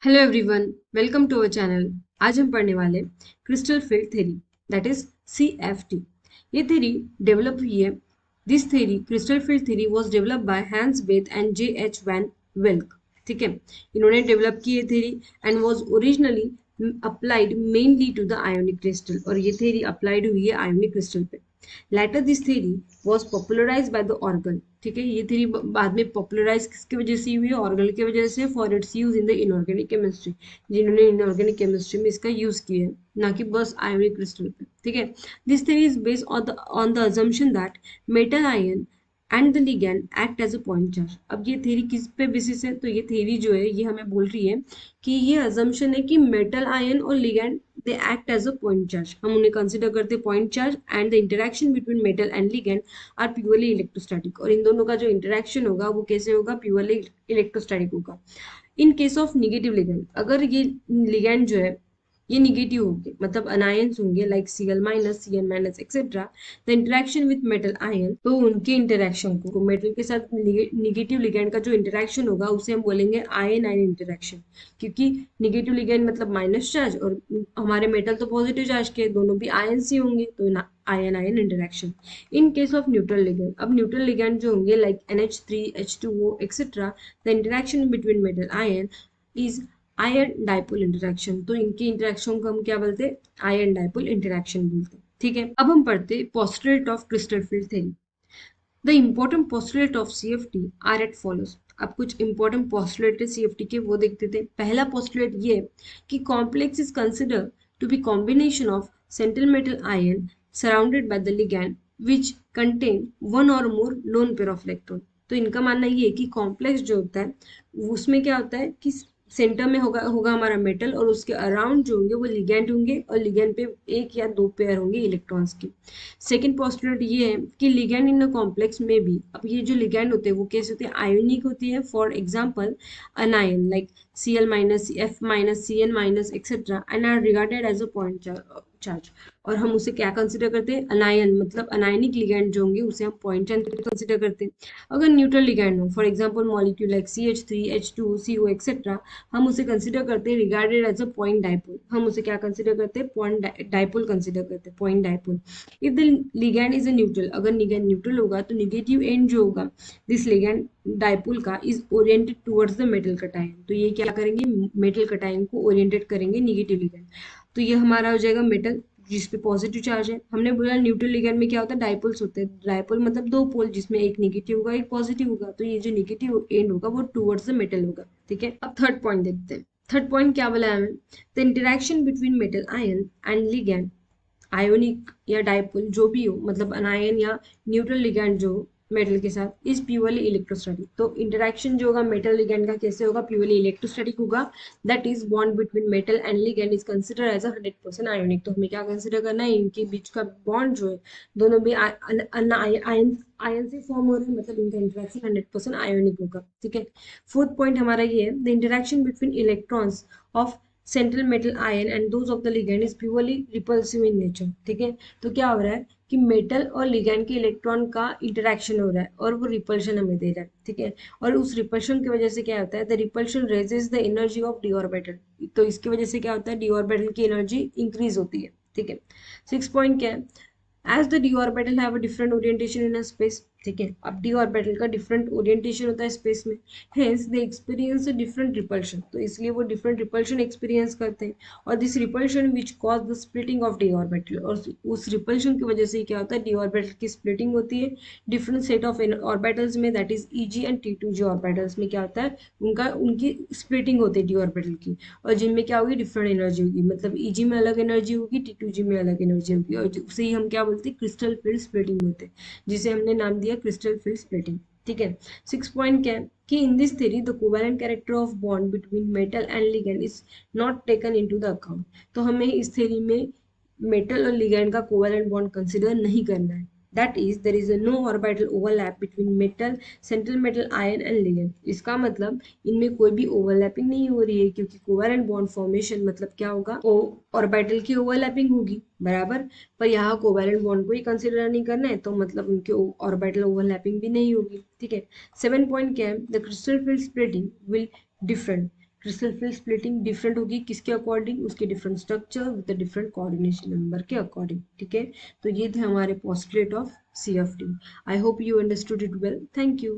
Hello everyone, welcome to our channel. आज हम पढ़ने वाले crystal field theory, that is CFT। ये थ्योरी डेवलप हुई है। This theory, crystal field theory, was develop by Hans Bethe and JH van Vleck. ठीक है, इन्होंने डेवलप की ये theory and was originally applied mainly to the ionic crystal, और ये थ्योरी अप्लाइड हुई है आयोनिक क्रिस्टल पे। Later this theory was popularized by the ऑर्गन। ठीक है, ये थ्योरी बाद में पॉपुलराइज किसकी वजह से हुई है? ऑर्गन की वजह से, for its use in the inorganic chemistry, जिन्होंने इनऑर्गेनिक केमिस्ट्री में इसका यूज किया है, ना कि बस आयोनिक क्रिस्टल पे। ठीक है, this theory is based on the assumption that metal ion and the ligand act as a point charge. अब ये थ्योरी किस पे बेसिस है? तो ये थ्योरी जो है ये हमें बोल रही है कि ये अजम्पशन है कि मेटल आयन और ligand they act as a point charge. हम उन्हें कंसिडर करते हैं point charge, and the interaction between metal and ligand are purely electrostatic. और इन दोनों का जो इंटरेक्शन होगा वो कैसे होगा? प्योरली इलेक्ट्रोस्टैटिक होगा। In case of negative ligand, अगर ये लिगैंड जो है ये निगेटिव होंगे, मतलब अनायंस होंगे, like Cl minus, Cn minus etcetera, the interaction with metal ion, तो उनके इंटरेक्शन को मेटल के साथ निगेटिव लिगैंड का जो इंटरेक्शन होगा उसे हम बोलेंगे आयन आयन इंटरेक्शन। क्योंकि निगेटिव लिगैंड मतलब माइनस चार्ज, और हमारे मेटल तो पॉजिटिव चार्ज के, दोनों भी आयन ही होंगे, तो ना ion ion interaction. In case of neutral ligand, अब न्यूट्रल लिगैंड जो होंगे like NH3 H2O etcetera, the interaction between metal ion is ion dipole interaction. तो इनके इंटरेक्शन को हम क्या बोलते हैं? आयन डाइपोल इंटरेक्शन बोलते हैं। ठीक है, अब हम पढ़ते postulate of crystal field theory. The important postulate of CFT are at follows. अब कुछ इंपॉर्टेंट पोस्टुलेट है CFT के, वो देखते थे। पहला पोस्टुलेट ये है कि complex is consider to be combination of central metal ion surrounded by the ligand which contain one or more lone pair of electron. तो इनका मानना ये है कि कॉम्प्लेक्स जो होता है उसमें क्या होता है कि सेंटर में होगा होगा हमारा मेटल, और उसके अराउंड जो होंगे वो लिगैंड होंगे, और लिगैंड पे एक या दो पेयर होंगे इलेक्ट्रॉन्स के। सेकेंड पोस्टुलेट ये है कि लिगैंड इन अ कॉम्प्लेक्स में भी, अब ये जो लिगैंड होते हैं वो कैसे होते हैं? आयोनिक होती है। For example anion like Cl minus, F minus, Cn minus etcetera, and are regarded as a point charge. और हम उसे क्या कंसिडर करते हैं? अनायन, मतलब अनायनिक लिगैंड जो होंगे उसे हम पॉइंट चार्ज कंसिडर करते हैं। अगर न्यूट्रल लिगैंड हो, for example molecule like CH3 H2 CO etcetera, हम उसे कंसिडर करते हैं regarded as a point dipole. हम उसे क्या कंसिडर करते हैं? पॉइंट डाइपोल कंसिडर करते हैं, point dipole. If the ligand is a neutral, अगर लिगैंड न्यूट्रल होगा तो नेगेटिव एंड जो होगा दिस लिगैंड डाइपोल का is oriented towards the metal cation. तो ये क्या करेंगे? मेटल कटायन को ओरिएंटेड करेंगे निगेटिव लिगैंड। तो ये हमारा हो जाएगा मेटल जिस पे पॉजिटिव चार्ज है। हमने बोला न्यूट्रल लिगैंड में क्या होता है? डाइपोल्स होते हैं। डाइपोल मतलब दो पोल जिसमें एक नेगेटिव होगा एक पॉजिटिव होगा, तो ये जो नेगेटिव एंड होगा वो टुवर्ड्स द मेटल होगा। ठीक है, अब थर्ड पॉइंट देखते हैं। थर्ड पॉइंट क्या बोला है हमें? The interaction between metal ion and ligand, ionic या डाइपोल जो भी हो, मतलब अनायन या न्यूट्रल लिगैंड जो मेटल के साथ, इज प्योरली इलेक्ट्रोस्टैटिक। तो इंटरेक्शन जो होगा मेटल लिगैंड का कैसे होगा? प्योरली इलेक्ट्रोस्टैटिक होगा। That is bond between metal and ligand is consider as a 100% ionic. तो हमें क्या कंसिडर करना है? इनके बीच का बॉन्ड जो है, दोनों भी आयन आयन से फॉर्म हो रहे हैं, मतलब इनका इंटरेक्शन 100% आयोनिक होगा। ठीक है, फोर्थ पॉइंट हमारा ये है, the interaction between electrons of central metal ion and those of the ligand is purely repulsive in nature. ठीक है, तो क्या हो रहा है कि मेटल और लिगैंड के इलेक्ट्रॉन का इंटरेक्शन हो रहा है और वो रिपल्शन हमें दे रहा है। ठीक है, और उस रिपल्शन की वजह से क्या होता है? The repulsion raises the energy of d orbital. तो इसकी वजह से क्या होता है? डी ऑर्बिटल की एनर्जी इंक्रीज होती है। ठीक है, सिक्स पॉइंट क्या है? As the d orbital have a different orientation in a space. ठीक है, अब डी ऑर्बिटल का डिफरेंट ओरिएंटेशन होता है स्पेस में, hence they experience a different repulsion. तो इसलिए वो डिफरेंट रिपल्शन एक्सपीरियंस करते हैं, और this repulsion which cause the splitting of d orbital. और उस रिपल्शन की वजह से क्या होता है? डी ऑर्बिटल की स्प्लिटिंग होती है डिफरेंट सेट ऑफ ऑर्बिटल्स में, that is EG and T2G orbitals में क्या होता है? उनकी स्प्लिटिंग होती है डी ऑर्बिटल की, और जिनमें क्या होगी? डिफरेंट एनर्जी होगी, मतलब EG में अलग एनर्जी होगी, T2G में अलग एनर्जी होगी, और उसे ही हम क्या बोलते हैं? क्रिस्टल फील्ड स्प्लिटिंग बोलते हैं, जिसे हमने नाम दिया क्रिस्टल फील्ड स्प्लिटिंग। ठीक है, सिक्स पॉइंट क्या है कि in this theory the covalent character of bond between metal and ligand is not taken into the account. तो हमें इस थ्योरी में मेटल और लिगैंड का कोवेलेंट बॉन्ड कंसिडर नहीं करना है। That is there is no orbital overlap between metal, central metal ion and ligand. इसका मतलब इनमें कोई भी ओवरलैपिंग नहीं हो रही है, क्योंकि कोवेलेंट बॉन्ड फॉर्मेशन मतलब क्या होगा? ऑर्बिटल की ओवरलैपिंग होगी, बराबर। पर यहाँ कोवेलेंट बॉन्ड को ही कंसिडर नहीं करना है, तो मतलब उनके ऑर्बिटल ओवरलैपिंग भी नहीं होगी। ठीक है, सेवन पॉइंट क्या है? The crystal field splitting will different. Crystal field splitting different होगी किसके अकॉर्डिंग, उसके different structure with different coordination number के अकॉर्डिंग। ठीक है, तो ये थे हमारे postulate of CFT। I hope you understood it well. Thank you.